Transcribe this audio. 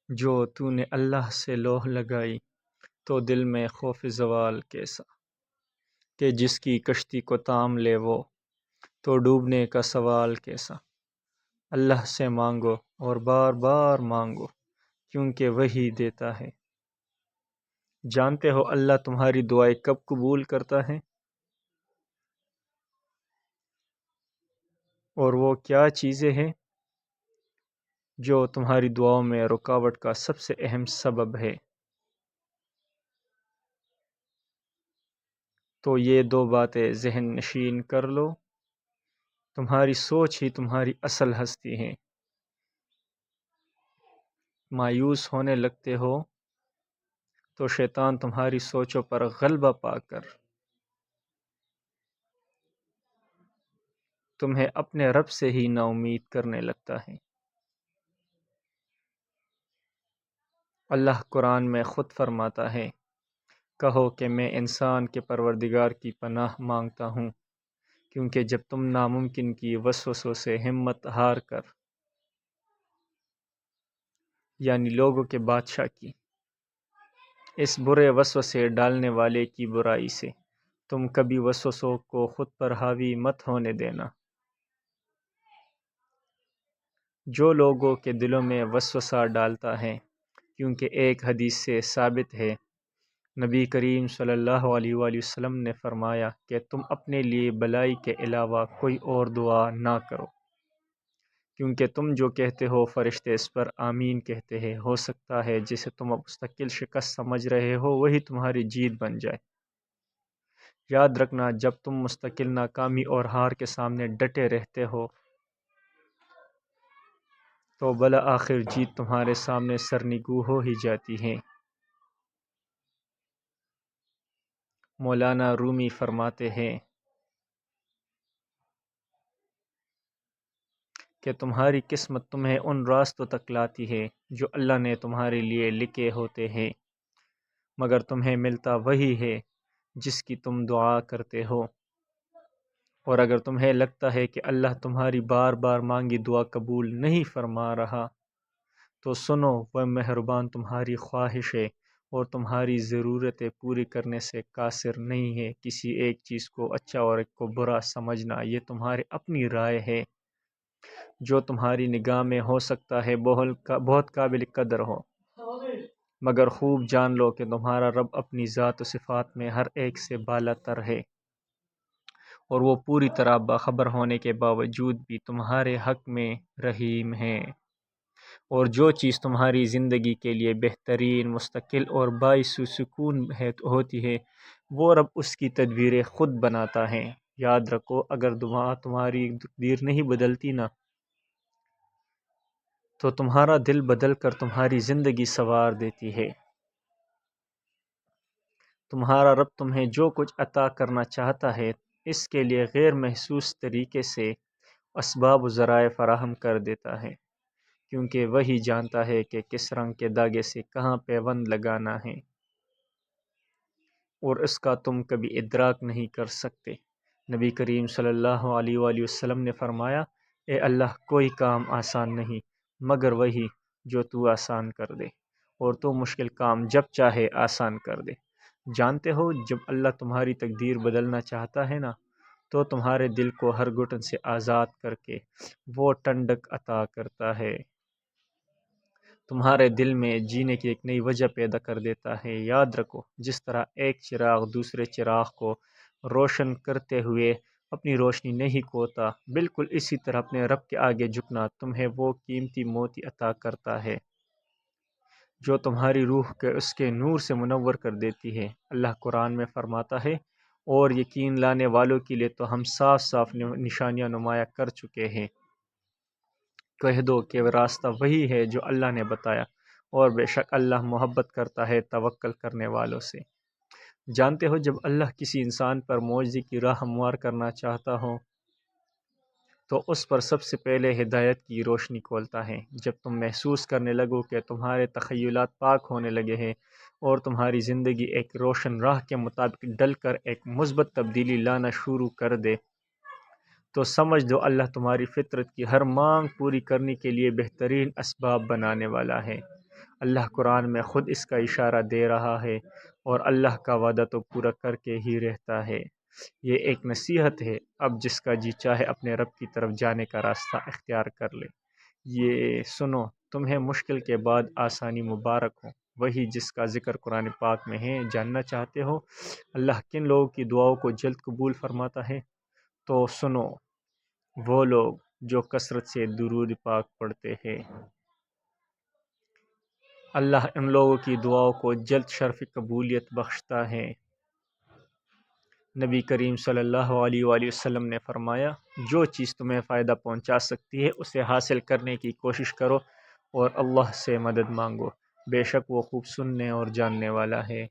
جو تو نے اللہ سے لوح لگائی تو دل میں خوف زوال کیسا، کہ جس کی کشتی کو تام لے وہ تو ڈوبنے کا سوال کیسا۔ اللہ سے مانگو اور بار بار مانگو کیونکہ وہی دیتا ہے۔ جانتے ہو اللہ تمہاری دعائیں کب قبول کرتا ہے؟ اور وہ کیا چیزیں ہیں جو تمہاری دعاؤں میں رکاوٹ کا سب سے اہم سبب ہے؟ تو یہ دو باتیں ذہن نشین کر لو، تمہاری سوچ ہی تمہاری اصل ہستی ہے۔ مایوس ہونے لگتے ہو تو شیطان تمہاری سوچوں پر غلبہ پا کر تمہیں اپنے رب سے ہی نا امید کرنے لگتا ہے۔ اللہ قرآن میں خود فرماتا ہے، کہو کہ میں انسان کے پروردگار کی پناہ مانگتا ہوں، کیونکہ جب تم ناممکن کی وسوسوں سے ہمت ہار کر، یعنی لوگوں کے بادشاہ کی، اس برے وسوسے ڈالنے والے کی برائی سے، تم کبھی وسوسوں کو خود پر حاوی مت ہونے دینا۔ جو لوگوں کے دلوں میں وسوسہ ڈالتا ہے، کیونکہ ایک حدیث سے ثابت ہے، نبی کریم صلی اللہ علیہ وآلہ وسلم نے فرمایا کہ تم اپنے لیے بلائی کے علاوہ کوئی اور دعا نہ کرو، کیونکہ تم جو کہتے ہو فرشتے اس پر آمین کہتے ہیں، ہو سکتا ہے جسے تم اب مستقل شکست سمجھ رہے ہو وہی تمہاری جیت بن جائے۔ یاد رکھنا، جب تم مستقل ناکامی اور ہار کے سامنے ڈٹے رہتے ہو تو بالآخر جیت تمہارے سامنے سرنگوں ہو ہی جاتی ہے۔ مولانا رومی فرماتے ہیں کہ تمہاری قسمت تمہیں ان راستوں تک لاتی ہے جو اللہ نے تمہارے لیے لکھے ہوتے ہیں، مگر تمہیں ملتا وہی ہے جس کی تم دعا کرتے ہو۔ اور اگر تمہیں لگتا ہے کہ اللہ تمہاری بار بار مانگی دعا قبول نہیں فرما رہا، تو سنو، وہ مہربان تمہاری خواہشیں اور تمہاری ضرورتیں پوری کرنے سے قاصر نہیں ہے۔ کسی ایک چیز کو اچھا اور ایک کو برا سمجھنا یہ تمہاری اپنی رائے ہے، جو تمہاری نگاہ میں ہو سکتا ہے بہت قابل قدر ہو، مگر خوب جان لو کہ تمہارا رب اپنی ذات و صفات میں ہر ایک سے بالا تر ہے، اور وہ پوری طرح باخبر ہونے کے باوجود بھی تمہارے حق میں رحیم ہے۔ اور جو چیز تمہاری زندگی کے لیے بہترین، مستقل اور باعث سکون ہوتی ہے، وہ رب اس کی تدبیریں خود بناتا ہے۔ یاد رکھو، اگر تمہاری تقدیر نہیں بدلتی نا، تو تمہارا دل بدل کر تمہاری زندگی سنوار دیتی ہے۔ تمہارا رب تمہیں جو کچھ عطا کرنا چاہتا ہے، اس کے لیے غیر محسوس طریقے سے اسباب و ذرائع فراہم کر دیتا ہے، کیونکہ وہی جانتا ہے کہ کس رنگ کے دھاگے سے کہاں پیوند لگانا ہے، اور اس کا تم کبھی ادراک نہیں کر سکتے۔ نبی کریم صلی اللہ علیہ وآلہ وسلم نے فرمایا، اے اللہ، کوئی کام آسان نہیں مگر وہی جو تو آسان کر دے، اور تو مشکل کام جب چاہے آسان کر دے۔ جانتے ہو، جب اللہ تمہاری تقدیر بدلنا چاہتا ہے نا، تو تمہارے دل کو ہر گھٹن سے آزاد کر کے وہ ٹھنڈک عطا کرتا ہے، تمہارے دل میں جینے کی ایک نئی وجہ پیدا کر دیتا ہے۔ یاد رکھو، جس طرح ایک چراغ دوسرے چراغ کو روشن کرتے ہوئے اپنی روشنی نہیں کھوتا، بالکل اسی طرح اپنے رب کے آگے جھکنا تمہیں وہ قیمتی موتی عطا کرتا ہے جو تمہاری روح کے اس کے نور سے منور کر دیتی ہے۔ اللہ قرآن میں فرماتا ہے، اور یقین لانے والوں کے لیے تو ہم صاف صاف نشانیاں نمایاں کر چکے ہیں۔ کہہ دو کہ راستہ وہی ہے جو اللہ نے بتایا، اور بے شک اللہ محبت کرتا ہے توکل کرنے والوں سے۔ جانتے ہو، جب اللہ کسی انسان پر معجزے کی راہ ہموار کرنا چاہتا ہو تو اس پر سب سے پہلے ہدایت کی روشنی کھولتا ہے۔ جب تم محسوس کرنے لگو کہ تمہارے تخیلات پاک ہونے لگے ہیں اور تمہاری زندگی ایک روشن راہ کے مطابق ڈل کر ایک مثبت تبدیلی لانا شروع کر دے، تو سمجھ دو اللہ تمہاری فطرت کی ہر مانگ پوری کرنے کے لیے بہترین اسباب بنانے والا ہے۔ اللہ قرآن میں خود اس کا اشارہ دے رہا ہے، اور اللہ کا وعدہ تو پورا کر کے ہی رہتا ہے۔ یہ ایک نصیحت ہے، اب جس کا جی چاہے اپنے رب کی طرف جانے کا راستہ اختیار کر لے۔ یہ سنو، تمہیں مشکل کے بعد آسانی مبارک ہو، وہی جس کا ذکر قرآن پاک میں ہے۔ جاننا چاہتے ہو اللہ کن لوگوں کی دعاؤں کو جلد قبول فرماتا ہے؟ تو سنو، وہ لوگ جو کثرت سے درود پاک پڑھتے ہیں۔ اللہ ان لوگوں کی دعاؤں کو جلد شرف قبولیت بخشتا ہے۔ نبی کریم صلی اللہ علیہ وآلہ وسلم نے فرمایا، جو چیز تمہیں فائدہ پہنچا سکتی ہے اسے حاصل کرنے کی کوشش کرو، اور اللہ سے مدد مانگو، بے شک وہ خوب سننے اور جاننے والا ہے۔